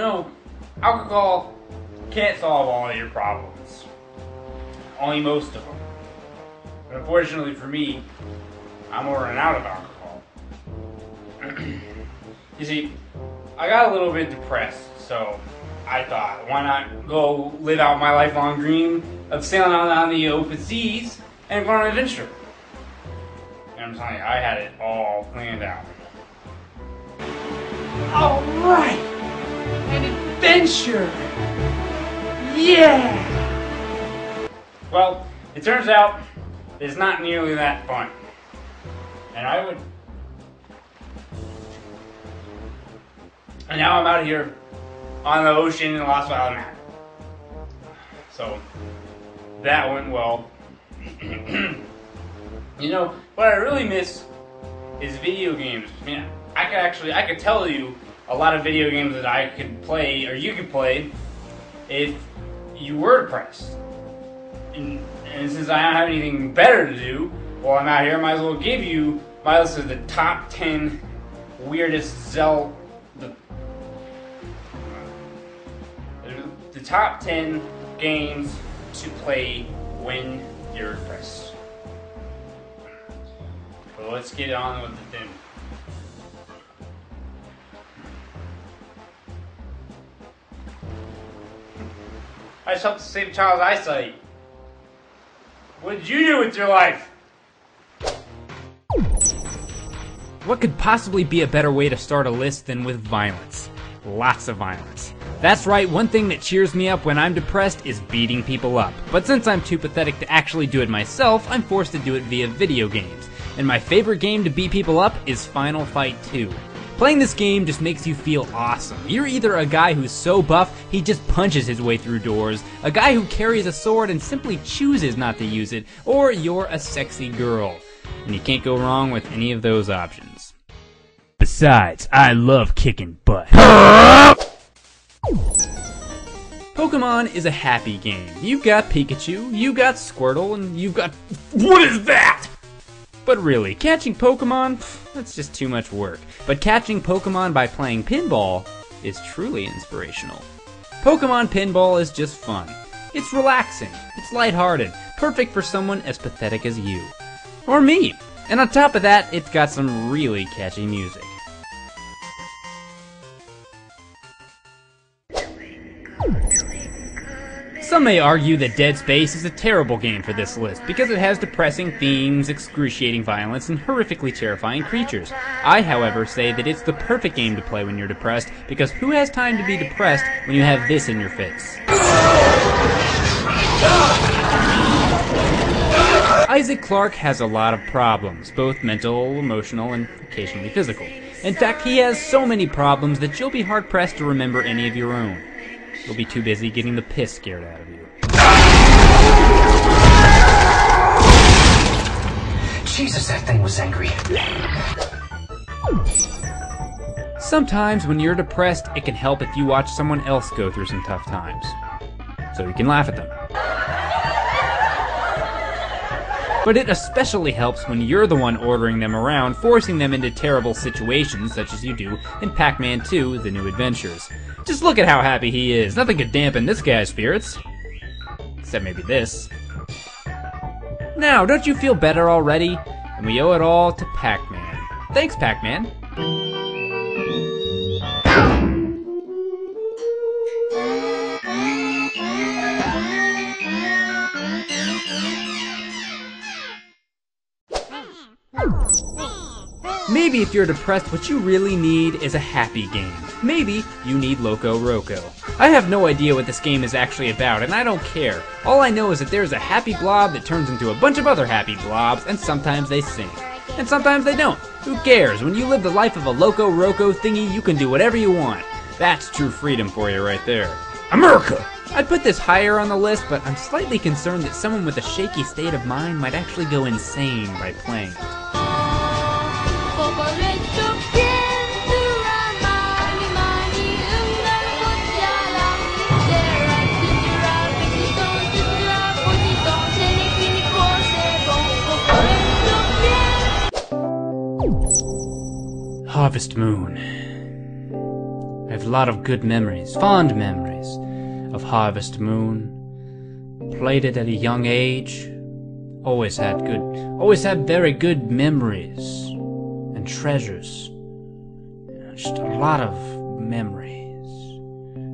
know, alcohol can't solve all of your problems. Only most of them. But unfortunately for me, I'm running out of alcohol. You see, I got a little bit depressed, so I thought, why not go live out my lifelong dream of sailing out on the open seas and going on an adventure? And I'm telling you, I had it all planned out. Alright! An adventure! Yeah! Well, it turns out it's not nearly that fun. And now I'm out here on the ocean in Lost Island. So, that went well. You know, what I really miss is video games. I mean, I could tell you a lot of video games that I could play, or you could play, if you were depressed. And since I don't have anything better to do while I'm out here, I might as well give you my list of the top 10 weirdest the top 10 games to play when you're depressed. So let's get on with the thing. I just helped to save a child's eyesight. What did you do with your life? What could possibly be a better way to start a list than with violence? Lots of violence. That's right, one thing that cheers me up when I'm depressed is beating people up. But since I'm too pathetic to actually do it myself, I'm forced to do it via video games. And my favorite game to beat people up is Final Fight 2. Playing this game just makes you feel awesome. You're either a guy who's so buff, he just punches his way through doors, a guy who carries a sword and simply chooses not to use it, or you're a sexy girl. And you can't go wrong with any of those options. Besides, I love kicking butt. Pokemon is a happy game. You've got Pikachu, you got Squirtle, and you've got... What is that?! But really, catching Pokemon, that's just too much work. But catching Pokemon by playing pinball is truly inspirational. Pokemon pinball is just fun. It's relaxing, it's lighthearted, perfect for someone as pathetic as you. Or me. And on top of that, it's got some really catchy music. Some may argue that Dead Space is a terrible game for this list because it has depressing themes, excruciating violence, and horrifically terrifying creatures. I, however, say that it's the perfect game to play when you're depressed because who has time to be depressed when you have this in your face? Isaac Clarke has a lot of problems, both mental, emotional, and occasionally physical. In fact, he has so many problems that you'll be hard-pressed to remember any of your own. You'll be too busy getting the piss scared out of you. Jesus, that thing was angry. Sometimes when you're depressed, it can help if you watch someone else go through some tough times, so you can laugh at them. But it especially helps when you're the one ordering them around, forcing them into terrible situations such as you do in Pac-Man 2: The New Adventures. Just look at how happy he is. Nothing could dampen this guy's spirits. Except maybe this. Now, don't you feel better already? And we owe it all to Pac-Man. Thanks, Pac-Man. Maybe if you're depressed, what you really need is a happy game. Maybe you need Loco Roco. I have no idea what this game is actually about, and I don't care. All I know is that there's a happy blob that turns into a bunch of other happy blobs, and sometimes they sing. And sometimes they don't. Who cares? When you live the life of a Loco Roco thingy, you can do whatever you want. That's true freedom for you right there. America! I'd put this higher on the list, but I'm slightly concerned that someone with a shaky state of mind might actually go insane by playing it. Harvest Moon. I've have a lot of good memories, fond memories of Harvest Moon. Played it at a young age. Always had very good memories and treasures. Just a lot of memories.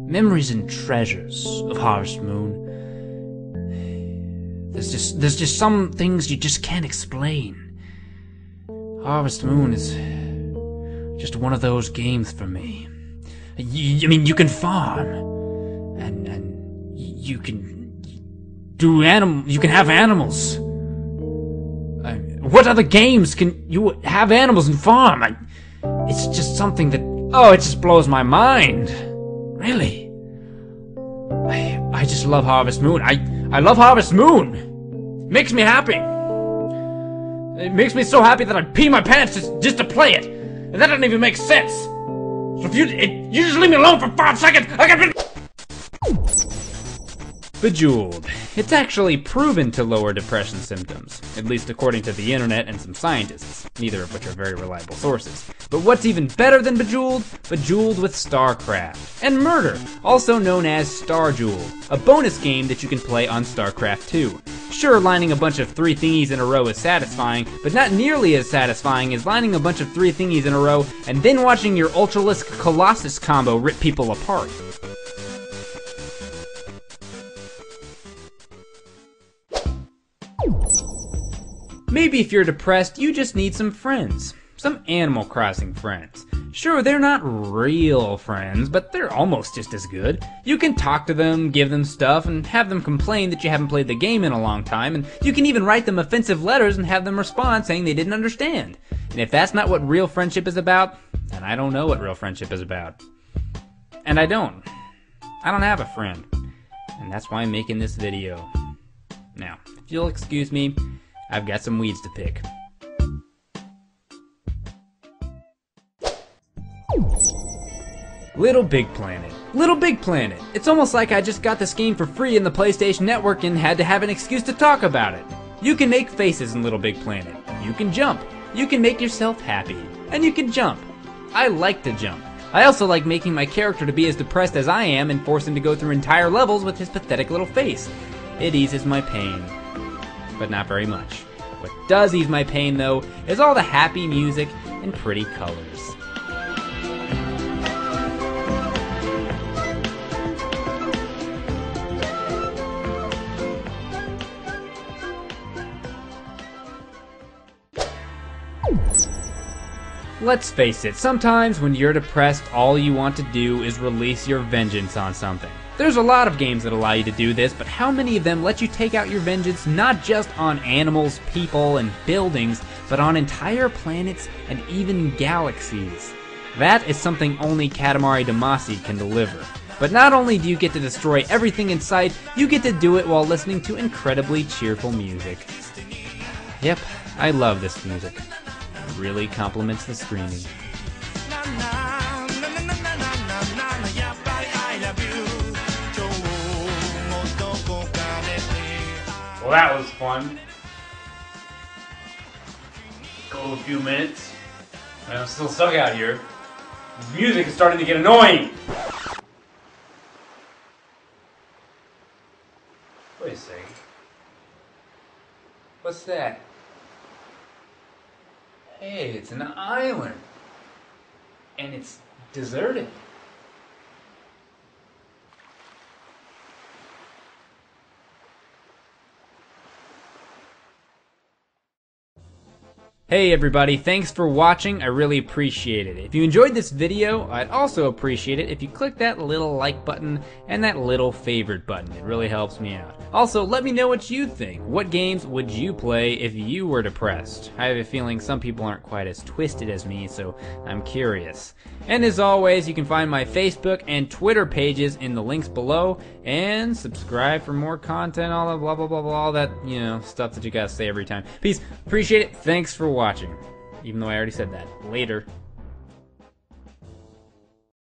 Memories and treasures of Harvest Moon. There's just some things you just can't explain. Harvest Moon is just one of those games for me. You can farm, and you can you can have animals. What other games can you have animals and farm? It's just something that, it just blows my mind. Really. I just love Harvest Moon. I love Harvest Moon. It makes me happy. It makes me so happy that I'd pee my pants just to play it. And that doesn't even make sense. So if you just leave me alone for 5 seconds, I can be... Bejeweled. It's actually proven to lower depression symptoms, at least according to the internet and some scientists, neither of which are very reliable sources. But what's even better than Bejeweled? Bejeweled with StarCraft. And Murder, also known as StarJewel, a bonus game that you can play on StarCraft 2. Sure, lining a bunch of 3 thingies in a row is satisfying, but not nearly as satisfying as lining a bunch of 3 thingies in a row and then watching your Ultralisk Colossus combo rip people apart. Maybe if you're depressed, you just need some friends. Some Animal Crossing friends. Sure, they're not real friends, but they're almost just as good. You can talk to them, give them stuff, and have them complain that you haven't played the game in a long time, and you can even write them offensive letters and have them respond saying they didn't understand. And if that's not what real friendship is about, then I don't know what real friendship is about. And I don't have a friend. And that's why I'm making this video. Now, if you'll excuse me, I've got some weeds to pick. Little Big Planet. Little Big Planet. It's almost like I just got this game for free in the PlayStation Network and had to have an excuse to talk about it. You can make faces in Little Big Planet. You can jump. You can make yourself happy. And you can jump. I like to jump. I also like making my character to be as depressed as I am and force him to go through entire levels with his pathetic little face. It eases my pain. But not very much. What does ease my pain, though, is all the happy music and pretty colors. Let's face it, sometimes when you're depressed, all you want to do is release your vengeance on something. There's a lot of games that allow you to do this, but how many of them let you take out your vengeance not just on animals, people, and buildings, but on entire planets and even galaxies? That is something only Katamari Damacy can deliver. But not only do you get to destroy everything in sight, you get to do it while listening to incredibly cheerful music. Yep, I love this music. It really complements the screaming. Well, that was fun. Go a few minutes. I'm still stuck out here. This music is starting to get annoying. Wait a second. What's that? Hey, it's an island. And it's deserted. Hey everybody, thanks for watching, I really appreciate it. If you enjoyed this video, I'd also appreciate it if you click that little like button and that little favorite button. It really helps me out. Also, let me know what you think. What games would you play if you were depressed? I have a feeling some people aren't quite as twisted as me, so I'm curious. And as always, you can find my Facebook and Twitter pages in the links below, and subscribe for more content, all that blah blah blah blah, all that, you know, stuff that you gotta say every time. Peace, appreciate it, thanks for watching. Even though I already said that. Later.